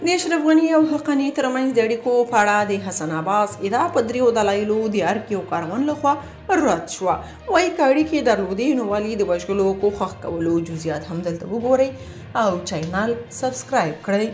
د اشرف غني او حقاني ترمنځ د اړیکو په اړه د حسن عباس ادعا په دریو دلایلو د ارګ یو کاروان لخوا رد شوه. وایي که اړیکې درلودې نو ولې د وژلو کوښښ کولو جزئیات هم دلته وګورئ او چینل سبسکرایب کړئ.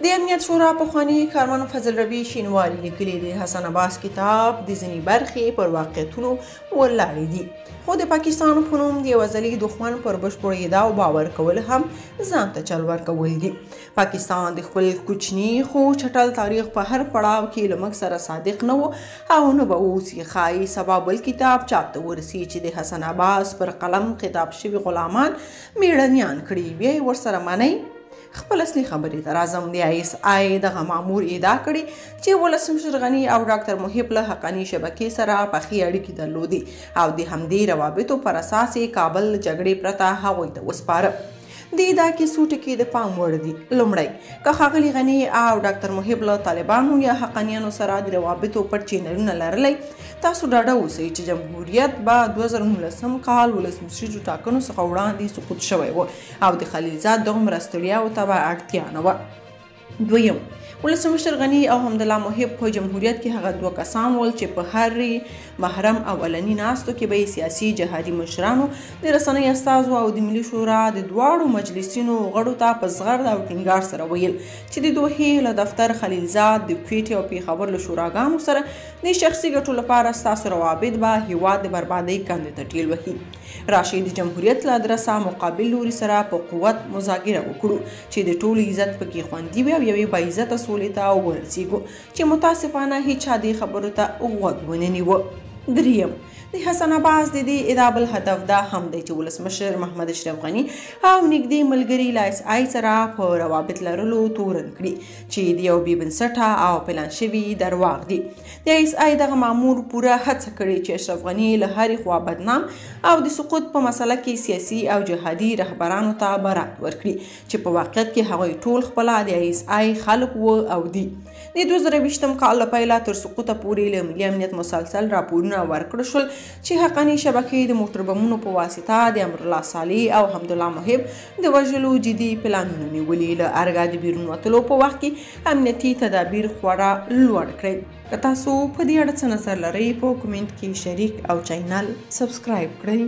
د امنیت شورا پخواني کارمن فضل ربی شینواري لیکلي د حسن عباس کتاب د ځینې برخې پر واقعیتونو ولاړې دي، خو د پاکستان په نوم د یو ازلي دښمن پر بشپړ ادعا باور کول هم ځان ته چل ورکول دي. پاکستان د خپل کوچني خو چټل تاریخ په هر پړاو کې له موږ سره صادق نه و او نه به اوس یې ښایي سبا بل کتاب چاپ ته ورسي چې د حسن عباس پر قلم خطاب شوي غلامان میړنیان کړي، بیا یې ورسره منئ. خپل اصلي خبرې ته راځم. د ISI دغه مامور ادعا کړي چې ولسمشر غني او ډاکټر محب له حقاني شبکې سره پخې اړیکې درلودې او د همدې روابطو پر اساس یې کابل جګړې پرته هغوی ته وسپاره. د ادعا کې څو ټکي د پام وړ دي. لومړی، که ښاغلي غني او ډاکټر محب له طالبانو یا حقانیانو سره د روابطو پټ چینلونه لرلی، تاسو ډاډه اوسئ چې جمهوریت به 2019 کال ولسمشریزو ټاکنو څخه وړاندې سقوط شوی و او د خلیلزاد دومره ستړیاو ته به اړتیا نه وه. دویم، ولسمشر غني او حمدالله محب په جمهوریت کې هغه دوه کسان ول چې په هر محرم او علني ناستو کې به سیاسي جهادي مشرانو، د رسنۍ استازو او د ملي شورا د دواړو مجلسینو غړو ته په زغرد او ټینګار سره ویل چې د دوحې له دفتر خلیلزاد د کویټې او پیښور له شوراګانو سره د شخصي ګټو لپاره ستاسو روابط به هیواد د بربادۍ کندې ته ټیل وهي. راشي د جمهوریت له ادرسه مقابل لوري سره په قوت مذاکره وکړو چې د ټولو عزت پکې خوندي وي او یوې با عزته سولې ته ورسیږو چې متاسفانه هیچا دې خبرو ته غوږ ونه نیوه. دریم، د حسن عباس د دې ادعا بل هدف دا هم دی چې ولسمشر محمد اشرف غني او نږدې ملګري له ISI سره په روابط لرلو تورن کړي چې د یو بې بنسټه او پلان شوي درواغ دي. د ISI دغه مامور پوره هڅه کړې چې اشرف غني له هرې خوا بدنام او د سقوط په مسله کې سیاسي او جهادي رهبرانو ته برات ورکړي چې په واقعیت کې هغوی ټول خپله د ISI خلک و او دي. د 2020 کال له پیله تر سقوطه پورې له ملي امنیت مسلسل راپورونه ورکړل شول چې حقاني شبکې د موټر بمونو په واسطه د امرالله صالح او حمدالله محب د وژلو جدي پلانونه نیولي. له ارګه د بیرون وتلو په وخت کې امنیتي تدابیر خورا لوړ کړئ. که تاسو په دې اړه څه نظر لرئ په کومنټ کې شریک او چینل سبسکرایب کړئ.